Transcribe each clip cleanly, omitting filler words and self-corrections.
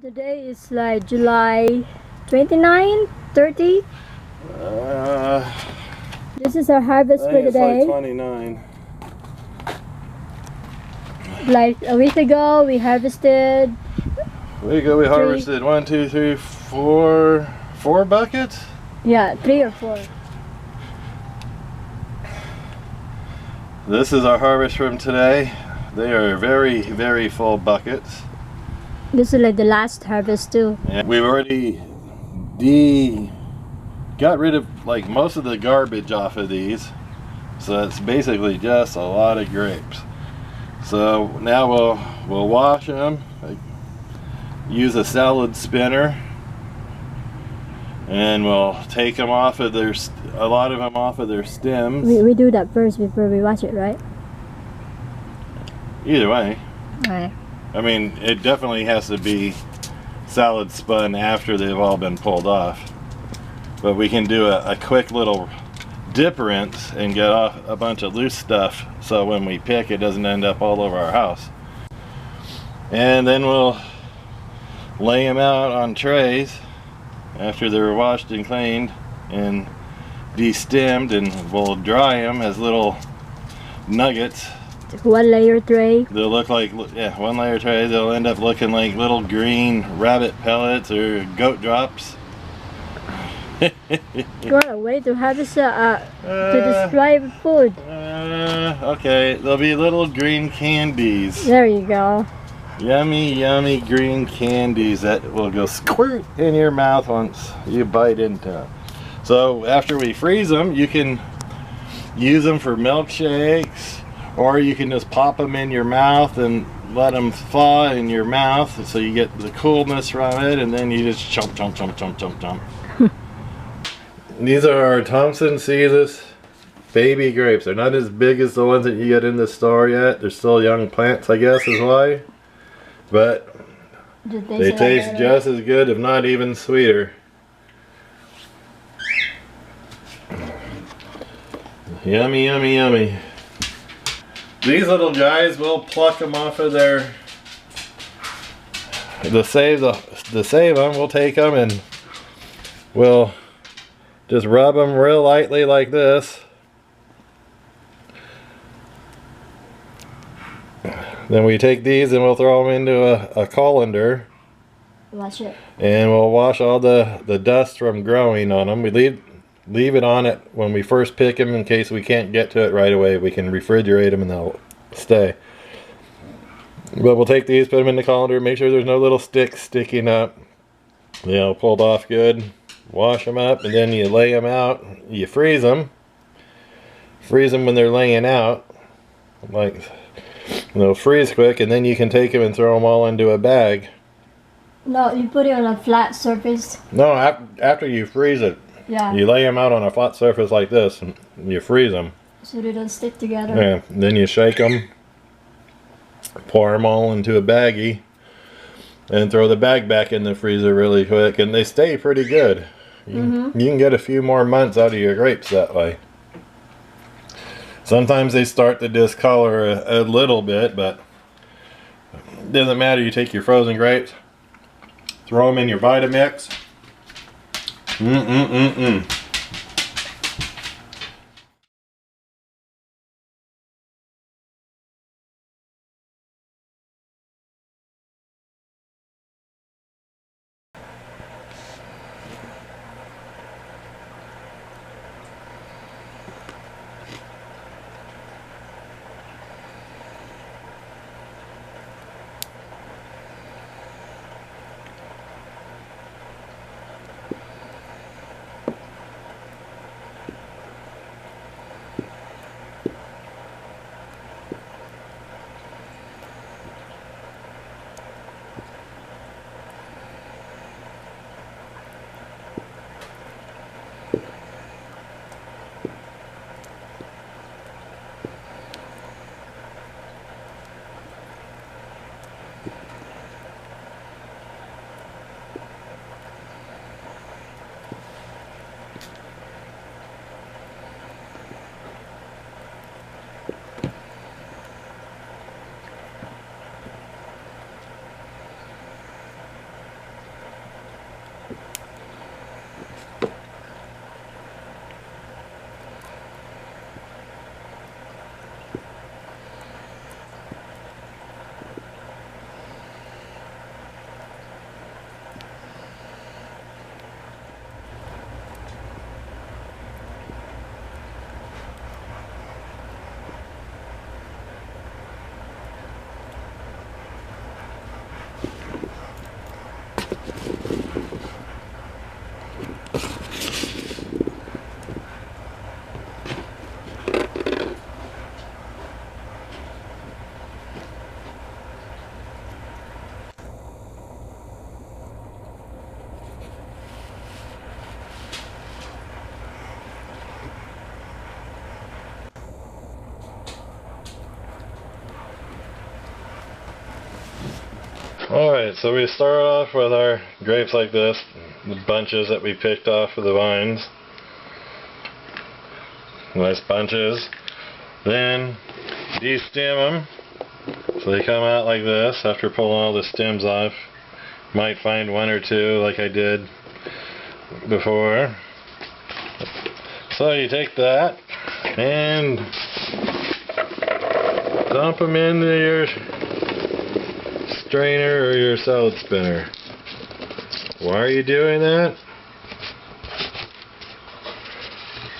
Today is like July 29, 30. This is our harvest for today. It's like 29. Like a week ago, we harvested. A week ago we harvested 1, 2, 3, 4 buckets? Yeah, 3 or 4. This is our harvest from today. They are very, very full buckets. This is like the last harvest too. And we've already got rid of like most of the garbage off of these. So it's basically just a lot of grapes. So now we'll wash them. Use a salad spinner, and we'll take them off of a lot of them off of their stems. We do that first before we wash it, right? Either way. Right. I mean, it definitely has to be salad spun after they've all been pulled off. But we can do a quick little dip rinse and get off a bunch of loose stuff, so when we pick, it doesn't end up all over our house. And then we'll lay them out on trays after they're washed and cleaned and de-stemmed, and we'll dry them as little nuggets. 1 layer tray. They'll look like, yeah, 1 layer tray. They'll end up looking like little green rabbit pellets or goat drops. What a way to harvest to describe food. Okay, they'll be little green candies. There you go. Yummy, yummy green candies that will go squirt in your mouth once you bite into them. So after we freeze them, you can use them for milkshakes, or you can just pop them in your mouth and let them thaw in your mouth so you get the coolness from it, and then you just chomp, chomp, chomp, chomp, chomp, chomp. These are our Thompson Seedless baby grapes. They're not as big as the ones that you get in the store yet. They're still young plants, I guess is why. But they taste just as good, if not even sweeter. Yummy, yummy, yummy. These little guys, we'll pluck them off of their, to save them, we'll take them and we'll just rub them real lightly like this. Then we take these and we'll throw them into a colander. Wash it. And we'll wash all the dust from growing on them. We leave it on it when we first pick them in case we can't get to it right away. We can refrigerate them and they'll stay. But we'll take these, put them in the colander, make sure there's no little sticks sticking up. You know, pulled off good. Wash them up, and then you lay them out. You freeze them. Freeze them when they're laying out. Like, they'll freeze quick, and then you can take them and throw them all into a bag. No, you put it on a flat surface. No, after you freeze it. Yeah. You lay them out on a flat surface like this, and you freeze them. So they don't stick together. Yeah. And then you shake them, pour them all into a baggie, and throw the bag back in the freezer really quick, and they stay pretty good. You can get a few more months out of your grapes that way. Sometimes they start to discolor a little bit, but it doesn't matter. You take your frozen grapes, throw them in your Vitamix. Alright, so we start off with our grapes like this, the bunches that we picked off of the vines. Nice bunches. Then de-stem them, so they come out like this after pulling all the stems off. Might find one or two like I did before. So you take that and dump them into your strainer or your salad spinner. Why are you doing that?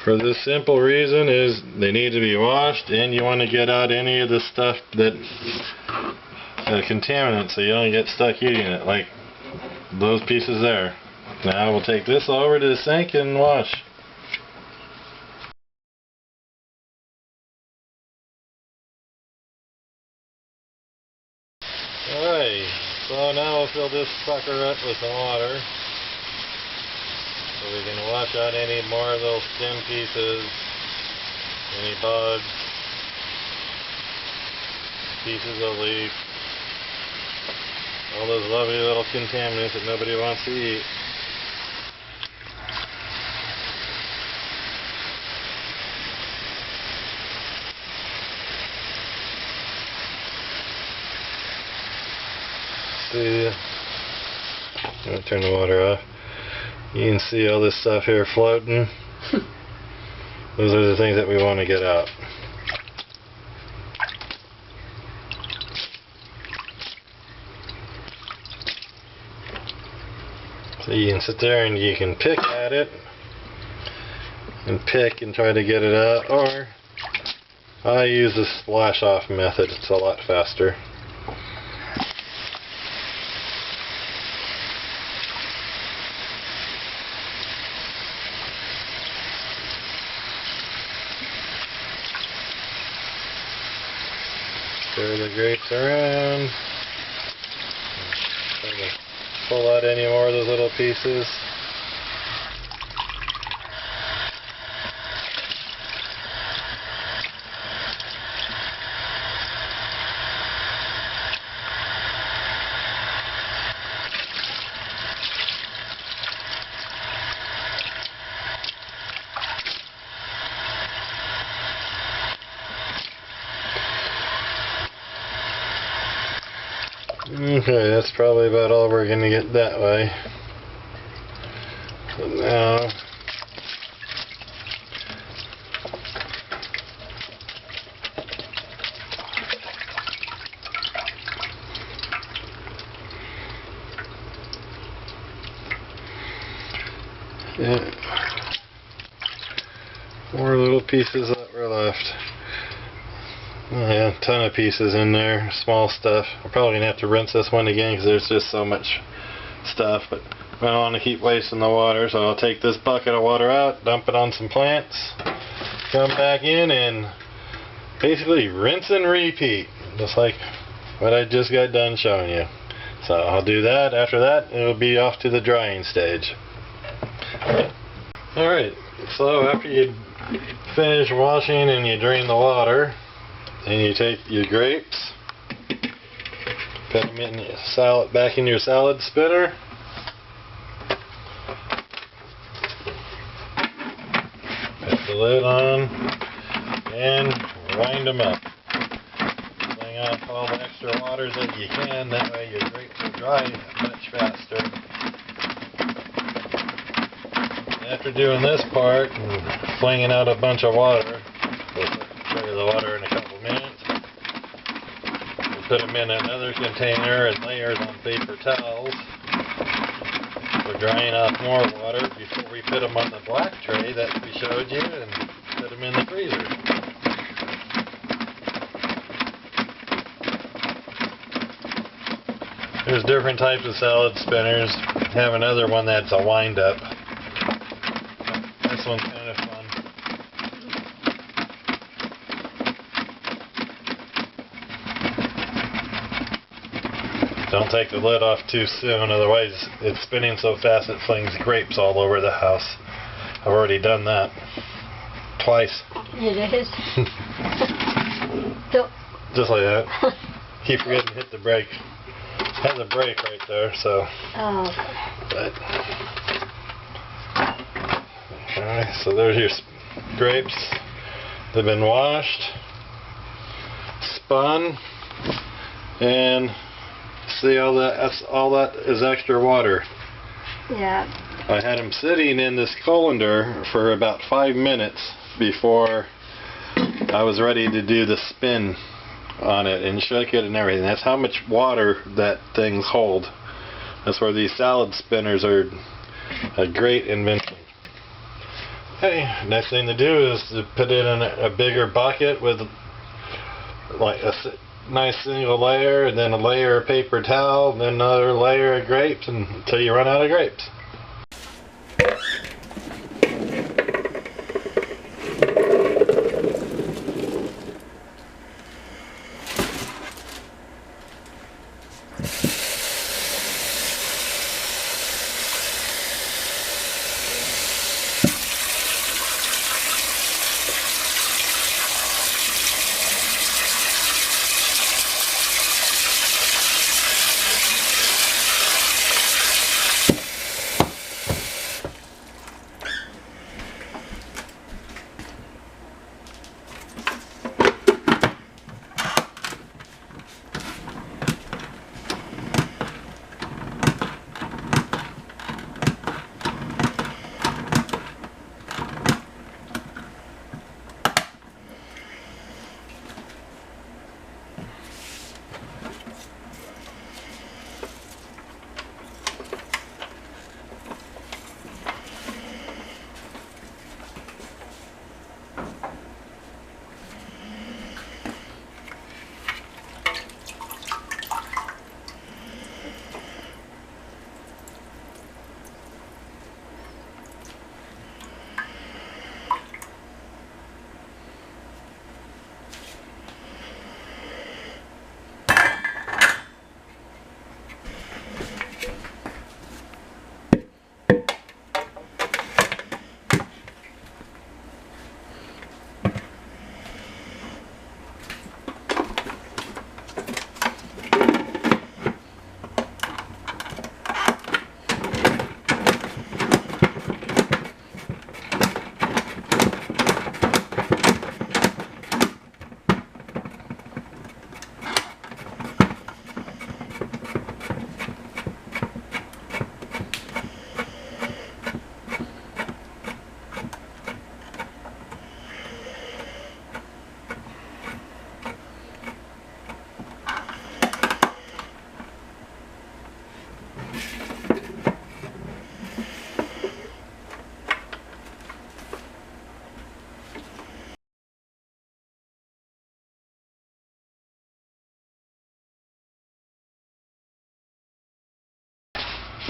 For the simple reason is they need to be washed, and you want to get out any of the stuff that contaminants, so you don't get stuck eating it, like those pieces there. Now we'll take this over to the sink and wash. Alright, so now we'll fill this sucker up with some water so we can wash out any more of those stem pieces, any bugs, pieces of leaf, all those lovely little contaminants that nobody wants to eat. See, I'm going to turn the water off. You can see all this stuff here floating. Those are the things that we want to get out. So you can sit there and you can pick at it and pick and try to get it out, or I use the splash off method. It's a lot faster. Stir the grapes around. Try to pull out any more of those little pieces. Okay, that's probably about all we're going to get that way. So now, yeah, more little pieces that were left. Yeah, a ton of pieces in there, small stuff. I'm probably going to have to rinse this one again because there's just so much stuff, but I don't want to keep wasting the water, so I'll take this bucket of water out, dump it on some plants, come back in and basically rinse and repeat, just like what I just got done showing you. So I'll do that. After that, it'll be off to the drying stage. Alright, so after you finish washing and you drain the water, and you take your grapes, put them in your salad, back in your salad spinner. Put the lid on and wind them up. Bring off all the extra waters that you can, that way your grapes will dry much faster. After doing this part and flinging out a bunch of water, we'll put the water in a couple minutes. We'll put them in another container and layers on paper towels. We're drying off more water before we put them on the black tray that we showed you and put them in the freezer. There's different types of salad spinners. I have another one that's a wind up. This one's kind of fun. Don't take the lid off too soon, otherwise it's spinning so fast it flings grapes all over the house. I've already done that twice. It is. So, just like that. Keep forgetting to hit the brake. has a break right there, so. Oh. But, okay, so there's your grapes. They've been washed, spun, and see all that is extra water. Yeah. I had them sitting in this colander for about 5 minutes before I was ready to do the spin on it and shook it and everything. That's how much water that things hold. That's where these salad spinners are a great invention. Okay, next thing to do is to put it in a bigger bucket with like a nice single layer, and then a layer of paper towel, and then another layer of grapes until you run out of grapes.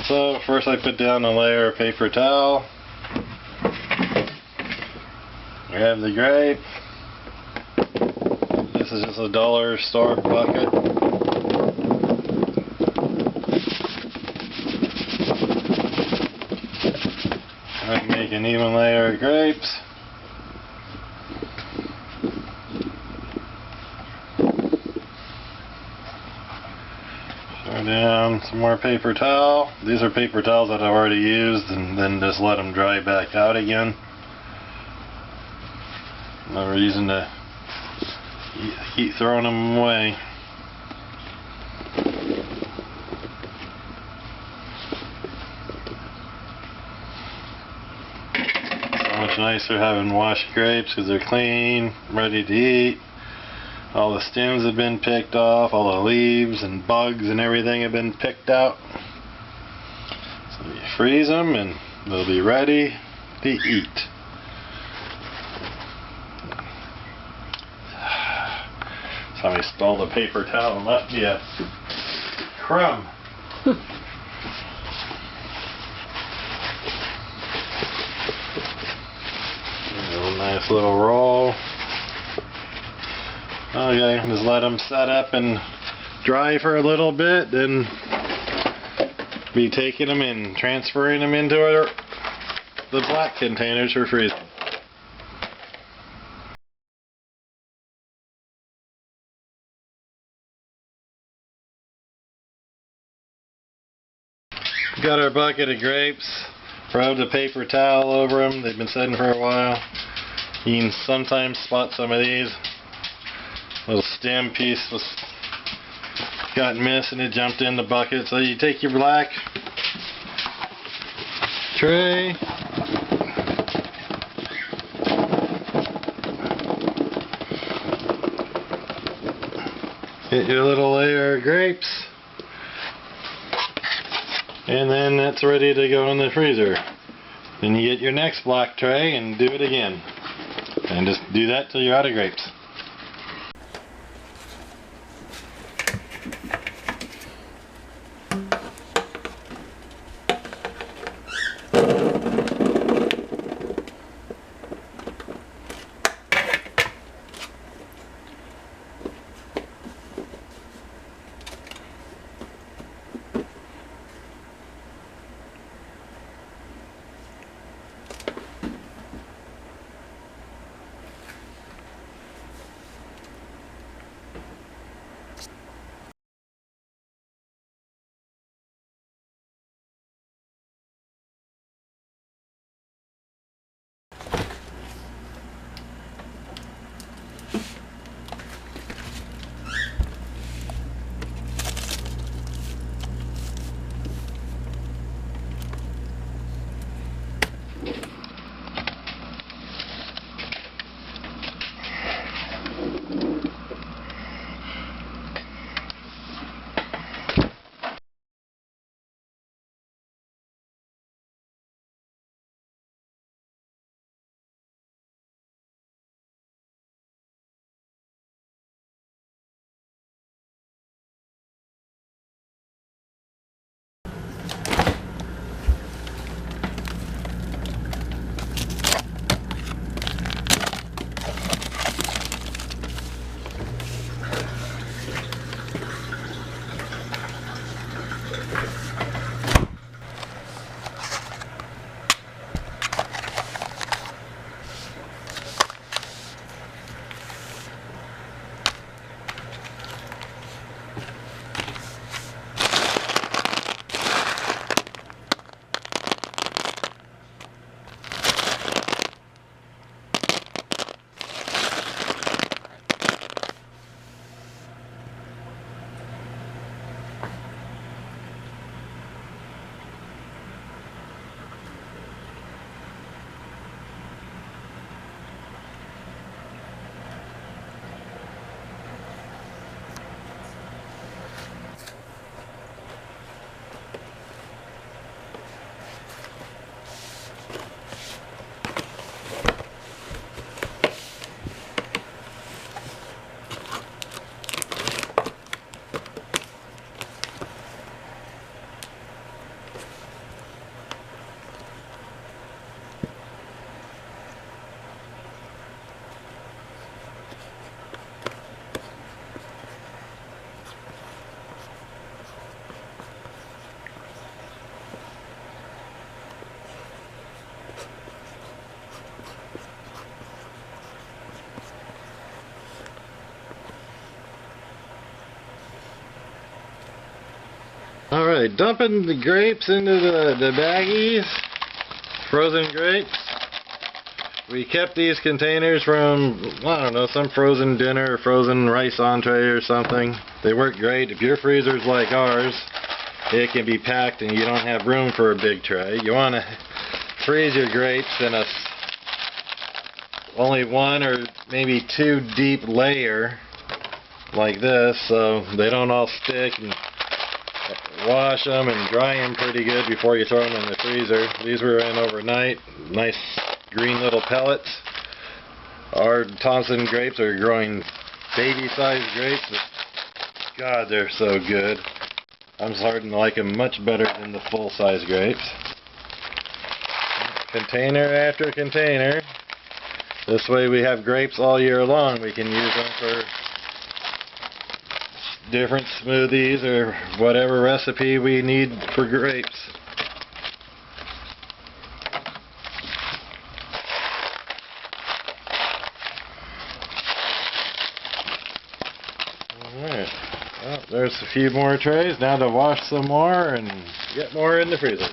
So first I put down a layer of paper towel. Grab the grape. This is just a dollar store bucket. I make an even layer of grapes. Throw down some more paper towel. These are paper towels that I've already used, and then just let them dry back out again. No reason to keep throwing them away. So much nicer having washed grapes because they're clean, ready to eat. All the stems have been picked off, all the leaves and bugs and everything have been picked out. So you freeze them and they'll be ready to eat. Somebody stole the paper towel and left me a crumb. A nice little roll. Okay, just let them set up and dry for a little bit, then be taking them and transferring them into the black containers for freezing. Got our bucket of grapes. Rubbed a paper towel over them. They've been sitting for a while. You can sometimes spot some of these. Little stem piece got missed and it jumped in the bucket. So you take your black tray. Get your little layer of grapes. And then that's ready to go in the freezer. Then you get your next black tray and do it again. And just do that till you're out of grapes. Alright, dumping the grapes into the baggies, frozen grapes. We kept these containers from, I don't know, some frozen dinner or frozen rice entree or something. They work great. If your freezer's like ours, it can be packed and you don't have room for a big tray. You want to freeze your grapes in a only one or maybe two deep layer like this so they don't all stick, and wash them and dry them pretty good before you throw them in the freezer. These were in overnight. Nice green little pellets. Our Thompson grapes are growing baby-sized grapes, but God, they're so good. I'm starting to like them much better than the full-size grapes. Container after container. This way we have grapes all year long. We can use them for different smoothies or whatever recipe we need for grapes. Alright, Well, there's a few more trays. Now to wash some more and get more in the freezer.